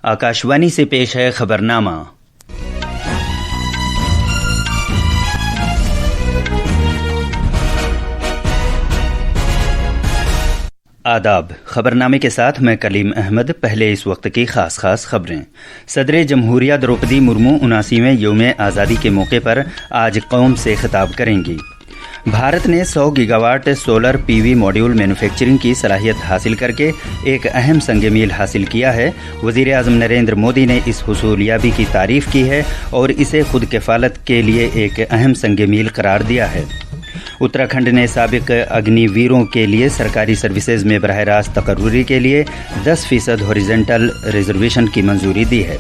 आकाशवाणी से पेश है खबरनामा। आदाब। खबरनामे के साथ मैं कलीम अहमद। पहले इस वक्त की खास खबरें। सदर जमहूरिया द्रौपदी मुर्मू 79वें यौम आज़ादी के मौके पर आज कौम से खिताब करेंगी। भारत ने 100 gigawatt solar PV module manufacturing की सलाहियत हासिल करके एक अहम संग मील हासिल किया है। वज़ीर आज़म नरेंद्र मोदी ने इस हुसूलियाबी की तारीफ़ की है और इसे खुद कफ़ालत के लिए एक अहम संग मील करार दिया है। उत्तराखंड ने साबिक अग्निवीरों के लिए सरकारी सर्विसेज में बराह रास्त तकर्रुरी के लिए 10% हॉरिजॉन्टल रिजर्वेशन की मंजूरी दी है।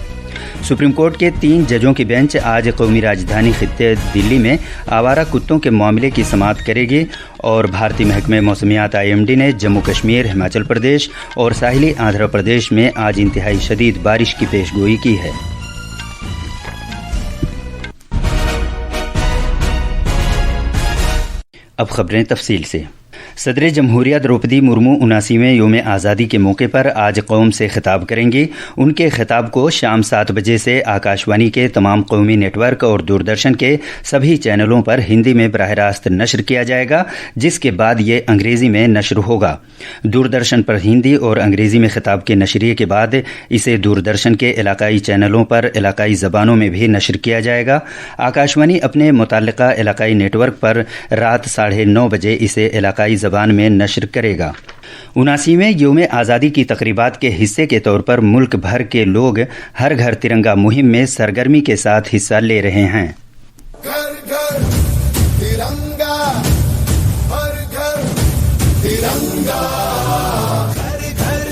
सुप्रीम कोर्ट के 3 जजों की बेंच आज कौमी राजधानी खित्ते दिल्ली में आवारा कुत्तों के मामले की समाअत करेगी और भारतीय महकमे मौसमियात IMD ने जम्मू कश्मीर, हिमाचल प्रदेश और साहिली आंध्र प्रदेश में आज इंतहाई शदीद बारिश की पेशगोई की है। अब खबरें तफसील से। सदर जमहूरिया द्रौपदी मुर्मू 79वें यौम आज़ादी के मौके पर आज कौम से खिताब करेंगी। उनके खिताब को शाम 7 बजे से आकाशवाणी के तमाम कौमी नेटवर्क और दूरदर्शन के सभी चैनलों पर हिंदी में बराह रास्त नशर किया जाएगा, जिसके बाद ये अंग्रेज़ी में नशर होगा। दूरदर्शन पर हिंदी और अंग्रेज़ी में खिताब के नशरिए के बाद इसे दूरदर्शन के इलाकाई चैनलों पर इलाकाई ज़बानों में भी नशर किया जाएगा। आकाशवाणी अपने मुतल्लिका इलाकाई नेटवर्क पर रात 9:30 बजे इसे इलाकाई ज़बान में नशर करेगा। 79वें यौम आज़ादी की तकरीबात के हिस्से के तौर पर मुल्क भर के लोग हर घर तिरंगा मुहिम में सरगर्मी के साथ हिस्सा ले रहे हैं। घर घर तिरंगा, हर घर तिरंगा, घर घर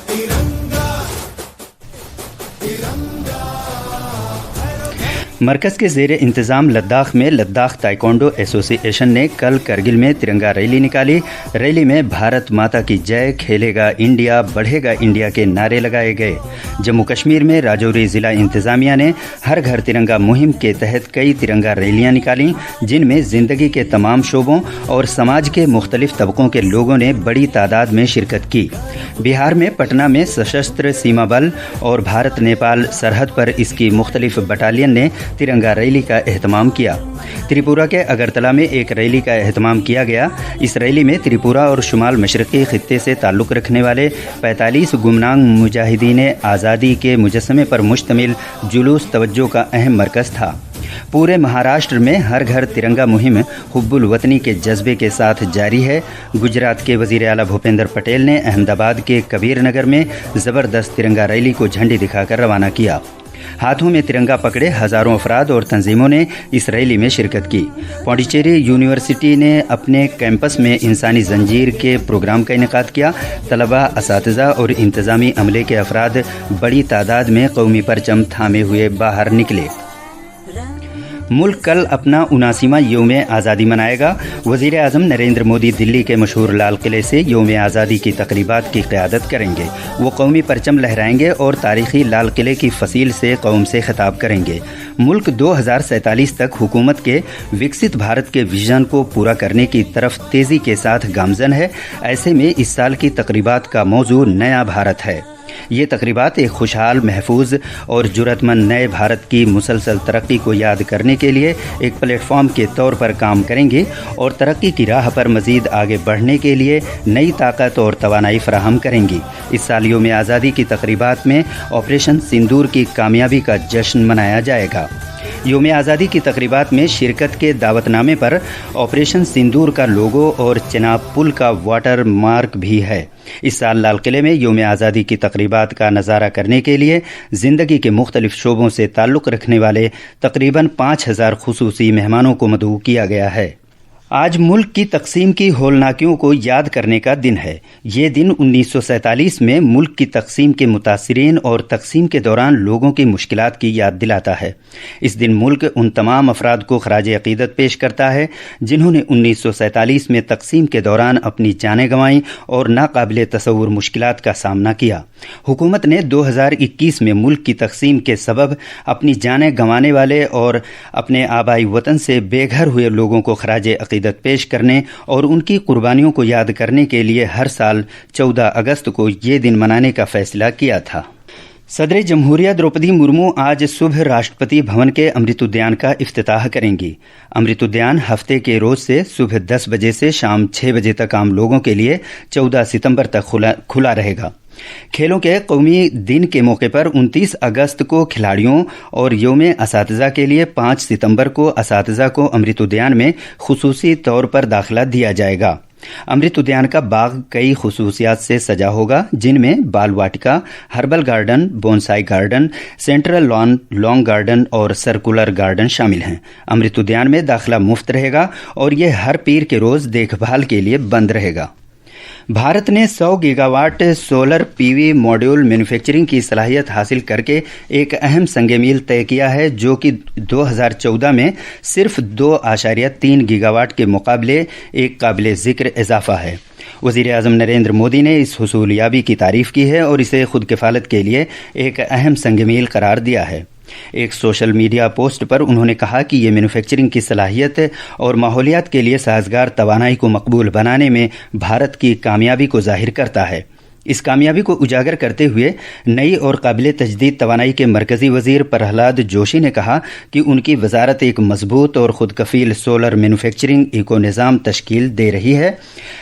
तिरंगा, तिरंगा। मरकज़ के ज़ेर इंतज़ाम लद्दाख में लद्दाख ताइक्वांडो एसोसिएशन ने कल करगिल में तिरंगा रैली निकाली। रैली में भारत माता की जय, खेलेगा इंडिया, बढ़ेगा इंडिया के नारे लगाए गए। जम्मू कश्मीर में राजौरी ज़िला इंतज़ामिया ने हर घर तिरंगा मुहिम के तहत कई तिरंगा रैलियां निकालीं, जिनमें ज़िंदगी के तमाम शोबों और समाज के मुख्तलिफ तबकों के लोगों ने बड़ी तादाद में शिरकत की। बिहार में पटना में सशस्त्र सीमा बल और भारत नेपाल सरहद पर इसकी मुख्तलिफ बटालियन ने तिरंगा रैली का एहतमाम किया। त्रिपुरा के अगरतला में एक रैली का एहतमाम किया गया। इस रैली में त्रिपुरा और शुमाल मशरक़ी खित्ते से ताल्लुक़ रखने वाले 45 गुमनाम मुजाहिदीन आज़ादी के मुजस्समे पर मुश्तमिल जुलूस तवज्जो का अहम मरकज़ था। पूरे महाराष्ट्र में हर घर तिरंगा मुहिम हुब्बुल वतनी के जज्बे के साथ जारी है। गुजरात के वज़ीर आला भूपेंद्र पटेल ने अहमदाबाद के कबीर नगर में ज़बरदस्त तिरंगा रैली को झंडी दिखाकर रवाना किया। हाथों में तिरंगा पकड़े हज़ारों अफराद और तंजीमों ने इस रैली में शिरकत की। पौंडीचेरी यूनिवर्सिटी ने अपने कैंपस में इंसानी जंजीर के प्रोग्राम का इनेकाद किया। तलबा, असातिज़ा और इंतज़ामी अमले के अफराद बड़ी तादाद में कौमी परचम थामे हुए बाहर निकले। मुल्क कल अपना 79वां यौम आज़ादी मनाएगा। वज़ीर आज़म नरेंद्र मोदी दिल्ली के मशहूर लाल किले से यौम आज़ादी की तकरीबात की क़यादत करेंगे। वो कौमी परचम लहराएंगे और तारीख़ी लाल किले की फसील से कौम से खिताब करेंगे। मुल्क 2047 तक हुकूमत के विकसित भारत के विजन को पूरा करने की तरफ तेज़ी के साथ गामज़न है। ऐसे में इस साल की तकरीबात का मौजू नया भारत है। ये तकरीबात एक खुशहाल, महफूज और जुर्रतमंद नए भारत की मुसलसल तरक्की को याद करने के लिए एक प्लेटफॉर्म के तौर पर काम करेंगी और तरक्की की राह पर मज़ीद आगे बढ़ने के लिए नई ताकत और तवानाई फराहम करेंगी। इस साल यौम आज़ादी की तकरीबात में ऑपरेशन सिंदूर की कामयाबी का जश्न मनाया जाएगा। यौम आज़ादी की तकरीबात में शिरकत के दावतनामे पर ऑपरेशन सिंदूर का लोगो और चिनाब पुल का वाटर मार्क भी है। इस साल लाल किले में यौम आज़ादी की तकरीबात का नज़ारा करने के लिए ज़िंदगी के मुख्तलिफ शोबों से ताल्लुक़ रखने वाले तकरीबन 5000 खुसूसी मेहमानों को मदऊ किया गया है। आज मुल्क की तकसीम की होलनाकियों को याद करने का दिन है। ये दिन 1947 में मुल्क की तकसीम के मुतासिरीन और तकसीम के दौरान लोगों की मुश्किलात की याद दिलाता है। इस दिन मुल्क उन तमाम अफराद को खराज अक़ीदत पेश करता है जिन्होंने 1947 में तकसीम के दौरान अपनी जानें गंवाईं और नाकाबिले तसव्वुर मुश्किलात का सामना किया। हुकूमत ने 2021 में मुल्क की तकसीम के सबब अपनी जानें गंवाने वाले और अपने आबाई वतन से बेघर हुए लोगों को खराज अक़ीदत पेश करने और उनकी कुर्बानियों को याद करने के लिए हर साल 14 अगस्त को ये दिन मनाने का फैसला किया था। सदर जमहूरिया द्रौपदी मुर्मू आज सुबह राष्ट्रपति भवन के अमृत उद्यान का इफ्तिताह करेंगी। अमृत उद्यान हफ्ते के रोज से सुबह 10 बजे से शाम 6 बजे तक आम लोगों के लिए 14 सितंबर तक खुला रहेगा। खेलों के कौमी दिन के मौके पर 29 अगस्त को खिलाड़ियों और यौम असातिज़ा के लिए 5 सितंबर को असातिज़ा को अमृत उद्यान में खुसूसी तौर पर दाखिला दिया जाएगा। अमृत उद्यान का बाग कई खुसूसियात से सजा होगा, जिनमें बाल वाटिका, herbal garden, bonsai garden, central lawn garden और सर्कुलर गार्डन शामिल हैं। अमृत उद्यान में दाखिला मुफ्त रहेगा और यह हर पीर के रोज देखभाल के लिए बंद रहेगा। भारत ने 100 gigawatt solar PV module manufacturing की सलाहियत हासिल करके एक अहम संग मील तय किया है, जो कि 2014 में सिर्फ 2.3 गीगावाट के मुकाबले एक काबिल जिक्र इजाफा है। वज़ीर आज़म नरेंद्र मोदी ने इस हुसूलियाबी की तारीफ की है और इसे खुद किफ़ालत के लिए एक अहम संग मील करार दिया है। एक सोशल मीडिया पोस्ट पर उन्होंने कहा कि ये मैन्युफैक्चरिंग की सलाहियत और माहौलियात के लिए साजगार तवानाई को मकबूल बनाने में भारत की कामयाबी को जाहिर करता है। इस कामयाबी को उजागर करते हुए नई और काबिल तजदीद तवानाई के मरकजी वजीर प्रहलाद जोशी ने कहा कि उनकी वजारत एक मजबूत और खुद कफील सोलर मैन्युफैक्चरिंग इको निज़ाम तश्कील दे रही है।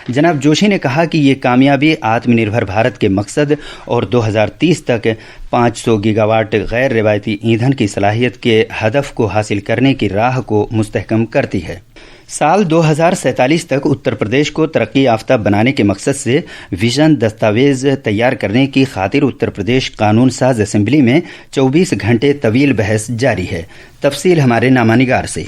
जनाब जोशी ने कहा कि ये कामयाबी आत्मनिर्भर भारत के मकसद और 2030 तक 500 गीगावाट गैर रिवायती ईंधन की सलाहियत के हदफ को हासिल करने की राह को मुस्तहकम करती है। साल 2047 तक उत्तर प्रदेश को तरक्की याफ्ता बनाने के मकसद से विजन दस्तावेज तैयार करने की खातिर उत्तर प्रदेश कानून साज असेंबली में 24 घंटे तवील बहस जारी है। तफसील हमारे नामानिगार से।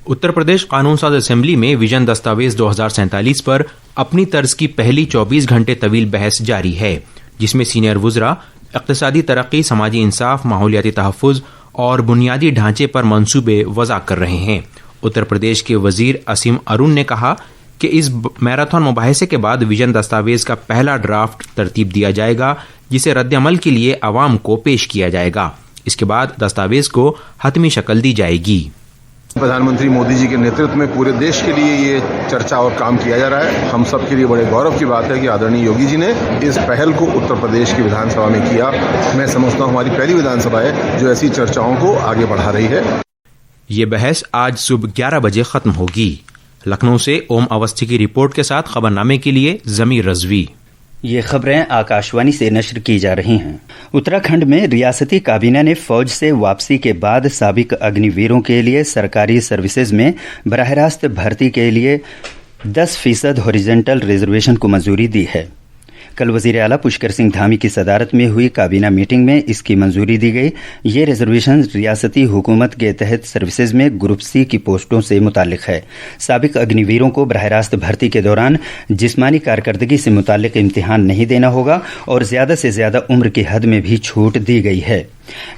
उत्तर प्रदेश कानून साज असेंबली में विजन दस्तावेज 2047 पर अपनी तर्ज की पहली 24 घंटे तवील बहस जारी है, जिसमें सीनियर वुज़रा इक़्तिसादी तरक्की, समाजी इंसाफ, माहौलियाती तहफ़्फ़ुज़ और बुनियादी ढांचे पर मंसूबे वज़ा कर रहे हैं। उत्तर प्रदेश के वजीर असीम अरुण ने कहा कि इस मैराथन मुबाहिसे के बाद विजन दस्तावेज का पहला ड्राफ्ट तरतीब दिया जाएगा, जिसे रद्द-ए-अमल के लिए आवाम को पेश किया जाएगा। इसके बाद दस्तावेज को हतमी शक्ल दी जाएगी। प्रधानमंत्री मोदी जी के नेतृत्व में पूरे देश के लिए ये चर्चा और काम किया जा रहा है। हम सब के लिए बड़े गौरव की बात है कि आदरणीय योगी जी ने इस पहल को उत्तर प्रदेश की विधानसभा में किया। मैं समझता हूँ हमारी पहली विधानसभा है जो ऐसी चर्चाओं को आगे बढ़ा रही है। ये बहस आज सुबह 11 बजे खत्म होगी। लखनऊ से ओम अवस्थी की रिपोर्ट के साथ खबरनामे के लिए ज़मीर रज़वी। ये खबरें आकाशवाणी से नश्र की जा रही हैं। उत्तराखंड में रियासती काबीना ने फौज से वापसी के बाद साबिक अग्निवीरों के लिए सरकारी सर्विसेज में बराह रास्त भर्ती के लिए 10% हॉरिजॉन्टल रिजर्वेशन को मंजूरी दी है। कल वज़ीर आला पुष्कर सिंह धामी की सदारत में हुई काबीना मीटिंग में इसकी मंजूरी दी गई। ये रिजर्वेशन रियासती हुकूमत के तहत सर्विसेज में ग्रुप सी की पोस्टों से मुतालिक है। साबिक अग्निवीरों को बराह रास्त भर्ती के दौरान जिस्मानी कारकर्दगी से मुतालिक इम्तिहान नहीं देना होगा और ज़्यादा से ज़्यादा उम्र की हद में भी छूट दी गई है।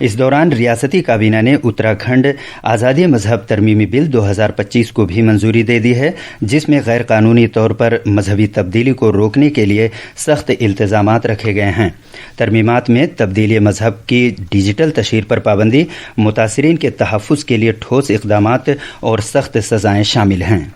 इस दौरान रियासती काबीना ने उत्तराखंड आज़ादी मजहब तरमीमी बिल 2025 को भी मंजूरी दे दी है, जिसमें गैर कानूनी तौर पर मजहबी तब्दीली को रोकने के लिए सख्त इल्तज़ामात रखे गए हैं। तरमीमात में तब्दीली मजहब की डिजिटल तशहीर पर पाबंदी, मुतासिरीन के तहफ़्फ़ुज़ के लिए ठोस इक़दामात और सख्त सज़ाएँ शामिल हैं।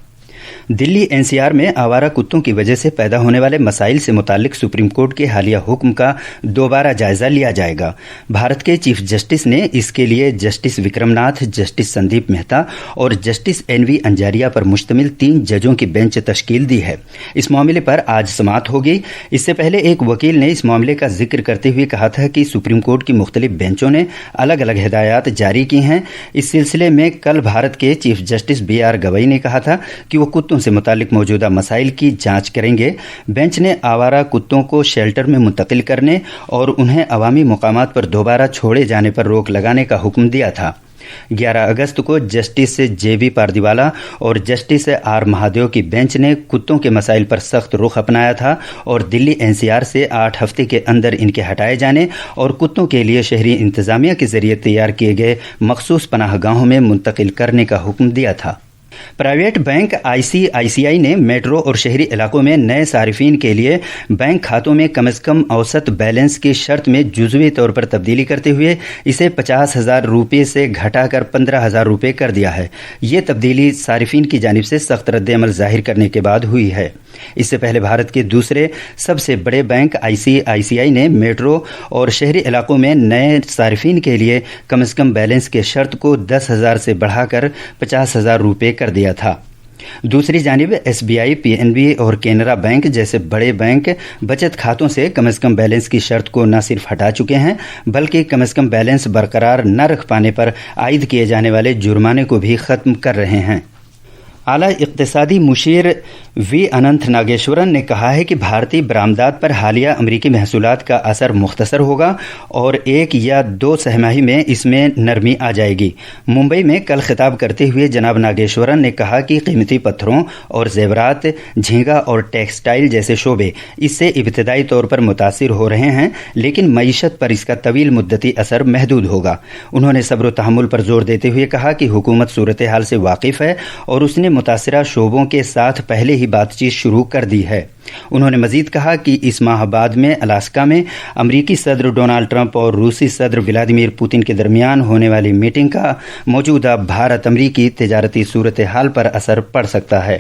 दिल्ली एनसीआर में आवारा कुत्तों की वजह से पैदा होने वाले मसाइल से मुतालिक सुप्रीम कोर्ट के हालिया हुक्म का दोबारा जायजा लिया जाएगा। भारत के चीफ जस्टिस ने इसके लिए जस्टिस विक्रमनाथ, जस्टिस संदीप मेहता और जस्टिस एनवी अंजारिया पर मुश्तमिल 3 जजों की बेंच तश्कील दी है। इस मामले पर आज समाअत होगी। इससे पहले एक वकील ने इस मामले का जिक्र करते हुए कहा था कि सुप्रीम कोर्ट की मुख्तलिफ बेंचों ने अलग अलग हिदायत जारी की हैं। इस सिलसिले में कल भारत के चीफ जस्टिस BR गवई ने कहा था कि वो कुत्तों से मुतालिक मौजूदा मसाइल की जांच करेंगे। बेंच ने आवारा कुत्तों को शेल्टर में मुंतकिल करने और उन्हें अवामी मुकामात पर दोबारा छोड़े जाने पर रोक लगाने का हुक्म दिया था। 11 अगस्त को जस्टिस JB पारदीवाला और जस्टिस R महादेव की बेंच ने कुत्तों के मसाइल पर सख्त रुख अपनाया था और दिल्ली NCR से 8 हफ्ते के अंदर इनके हटाए जाने और कुत्तों के लिए शहरी इंतजामिया के जरिए तैयार किए गए मखसूस पनाहगाहों में मुंतकिल करने का हुक्म दिया था। پرائیویٹ بینک ICICI نے میٹرو اور شہری علاقوں میں نئے صارفین کے لیے بینک کھاتوں میں کم از کم اوسط بیلنس کی شرط میں جزوی طور پر تبدیلی کرتے ہوئے اسے 50,000 روپے سے گھٹا کر 15,000 روپے کر دیا ہے۔ یہ تبدیلی صارفین کی جانب سے سخت رد عمل ظاہر کرنے کے بعد ہوئی ہے۔ اس سے پہلے بھارت کے دوسرے سب سے بڑے بینک ICICI نے میٹرو اور شہری علاقوں میں نئے صارفین کے لیے کم از کم بیلنس کے شرط کو 10,000 سے بڑھا کر 50,000 روپے کر دیا تھا۔ دوسری جانب SBI PNB اور کینرا بینک جیسے بڑے بینک بچت کھاتوں سے کم از کم بیلنس کی شرط کو نہ صرف ہٹا چکے ہیں بلکہ کم از کم بیلنس برقرار نہ رکھ پانے پر عائد کیے جانے والے جرمانے کو بھی ختم کر رہے ہیں۔ اعلیٰ اقتصادی مشیر وی اننت ناگیشورن نے کہا ہے کہ بھارتی برآمدات پر حالیہ امریکی محصولات کا اثر مختصر ہوگا اور 1 یا 2 سہ ماہی میں اس میں نرمی آ جائے گی۔ ممبئی میں کل خطاب کرتے ہوئے جناب ناگیشورن نے کہا کہ قیمتی پتھروں اور زیورات، جھینگا اور ٹیکسٹائل جیسے شعبے اس سے ابتدائی طور پر متاثر ہو رہے ہیں لیکن معیشت پر اس کا طویل مدتی اثر محدود ہوگا۔ انہوں نے صبر و تحمل پر زور دیتے ہوئے کہا کہ حکومت صورتحال سے واقف ہے اور اس نے متاثرہ شعبوں کے ساتھ پہلے ہی بات چیت شروع کر دی ہے۔ انہوں نے مزید کہا کہ اس ماہ بعد میں الاسکا میں امریکی صدر ڈونالڈ ٹرمپ اور روسی صدر ولادیمیر پوتن کے درمیان ہونے والی میٹنگ کا موجودہ بھارت امریکی تجارتی صورتحال پر اثر پڑ سکتا ہے۔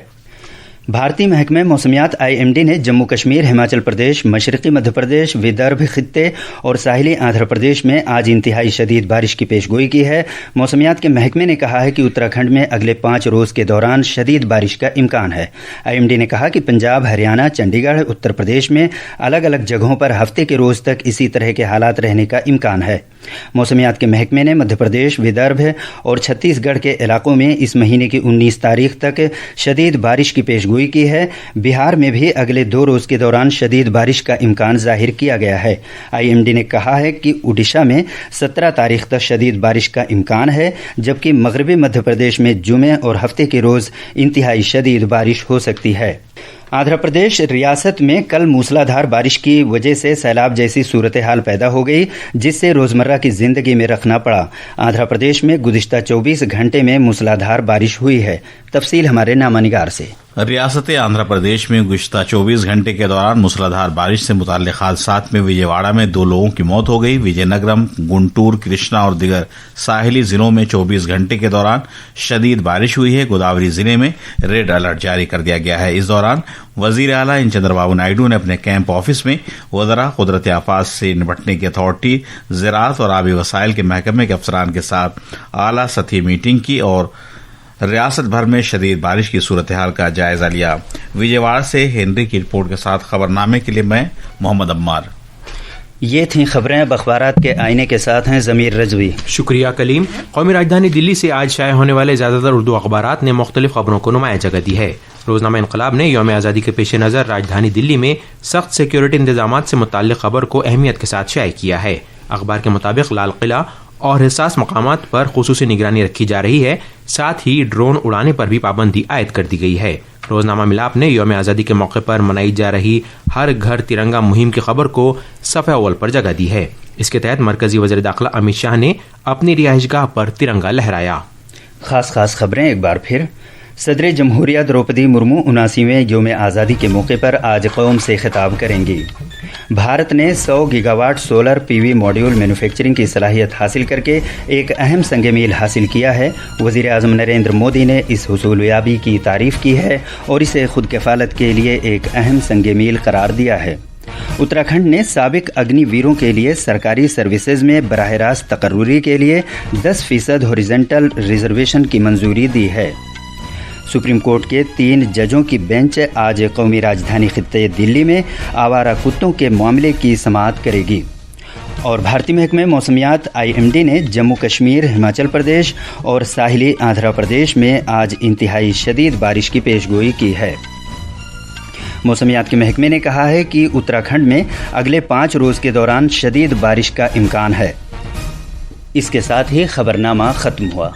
بھارتی محکمہ موسمیات IMD نے جموں کشمیر، ہماچل پردیش، مشرقی مدھیہ پردیش، ودربھ خطے اور ساحلی آندھرا پردیش میں آج انتہائی شدید بارش کی پیش گوئی کی ہے۔ موسمیات کے محکمے نے کہا ہے کہ اتراکھنڈ میں اگلے 5 روز کے دوران شدید بارش کا امکان ہے۔ IMD نے کہا کہ پنجاب، ہریانہ، چنڈی گڑھ، اتر پردیش میں الگ الگ جگہوں پر ہفتے کے روز تک اسی طرح کے حالات رہنے کا امکان ہے۔ موسمیات کے محکمے نے مدھیہ پردیش، ودربھ اور چھتیس گڑھ کے علاقوں میں اس مہینے کی 19 تاریخ تک شدید بارش کی پیش گوئی کی ہے۔ بہار میں بھی اگلے 2 روز کے دوران شدید بارش کا امکان ظاہر کیا گیا ہے۔ IMD نے کہا ہے کہ اڈیشہ میں 17 تاریخ تک شدید بارش کا امکان ہے جبکہ مغربی مدھیہ پردیش میں جمعے اور ہفتے کے روز انتہائی شدید بارش ہو سکتی ہے۔ آندھرا پردیش ریاست میں کل موسلادھار بارش کی وجہ سے سیلاب جیسی صورتحال پیدا ہو گئی جس سے روزمرہ کی زندگی میں رکھنا پڑا۔ آندھرا پردیش میں گزشتہ 24 گھنٹے میں موسلادھار بارش ہوئی ہے۔ تفصیل ہمارے نامہ نگار سے۔ ریاست آندھرا پردیش میں گزشتہ 24 گھنٹے کے دوران موسلادھار بارش سے متعلق حادثات میں وجے واڑہ میں 2 لوگوں کی موت ہو گئی۔ وجے نگرم، گنٹور، کرشنا اور دیگر ساحلی ضلعوں میں 24 گھنٹے کے دوران شدید بارش ہوئی ہے۔ گوداوری ضلع میں ریڈ الرٹ جاری کر دیا گیا ہے۔ اس دوران وزیر اعلیٰ چندر بابو نائیڈو نے اپنے کیمپ آفس میں وزراء، قدرتی آفات سے نمٹنے کی اتھارٹی، زراعت اور آبی وسائل کے محکمے کے افسران کے ساتھ اعلیٰ سطحی میٹنگ کی اور ریاست بھر میں شدید بارش کی صورتحال کا جائزہ لیا۔ وجے واڑہ سے ہنری کی رپورٹ کے ساتھ خبرنامے کے لیے میں محمد عمار۔ یہ تھیں خبریں۔ اب اخبارات کے آئینے کے ساتھ ہیں ضمیر رضوی۔ شکریہ کلیم۔ قومی راجدھانی دلی سے آج شائع ہونے والے زیادہ تر اردو اخبارات نے مختلف خبروں کو نمایاں جگہ دی ہے۔ روزنامہ انقلاب نے یوم آزادی کے پیش نظر راجدھانی دلی میں سخت سیکیورٹی انتظامات سے متعلق خبر کو اہمیت کے ساتھ شائع کیا ہے۔ اخبار کے مطابق لال قلعہ اور حساس مقامات پر خصوصی نگرانی رکھی جا رہی ہے، ساتھ ہی ڈرون اڑانے پر بھی پابندی عائد کر دی گئی ہے۔ روزنامہ ملاپ نے یوم آزادی کے موقع پر منائی جا رہی ہر گھر ترنگا مہم کی خبر کو صفحہ اول پر جگہ دی ہے۔ اس کے تحت مرکزی وزیر داخلہ امت شاہ نے اپنی رہائش گاہ پر ترنگا لہرایا۔ خاص خبریں ایک بار پھر۔ صدر جمہوریہ دروپدی مرمو 79ویں یوم آزادی کے موقع پر آج قوم سے خطاب کریں گی۔ بھارت نے 100 gigawatt solar PV module manufacturing کی صلاحیت حاصل کر کے ایک اہم سنگ میل حاصل کیا ہے۔ وزیر اعظم نریندر مودی نے اس حصولیابی کی تعریف کی ہے اور اسے خود کفالت کے لیے ایک اہم سنگ میل قرار دیا ہے۔ اتراکھنڈ نے سابق اگنی ویروں کے لیے سرکاری سروسز میں براہ راست تقرری کے لیے 10% ہاریزونٹل ریزرویشن کی منظوری دی ہے۔ سپریم کورٹ کے 3 ججوں کی بینچ آج قومی راجدھانی خطے دلی میں آوارہ کتوں کے معاملے کی سماعت کرے گی۔ اور بھارتی محکمہ موسمیات IMD نے جموں کشمیر، ہماچل پردیش اور ساحلی آندھرا پردیش میں آج انتہائی شدید بارش کی پیش گوئی کی ہے۔ موسمیات کے محکمے نے کہا ہے کہ اتراکھنڈ میں اگلے 5 روز کے دوران شدید بارش کا امکان ہے۔ اس کے ساتھ ہی خبرنامہ ختم ہوا۔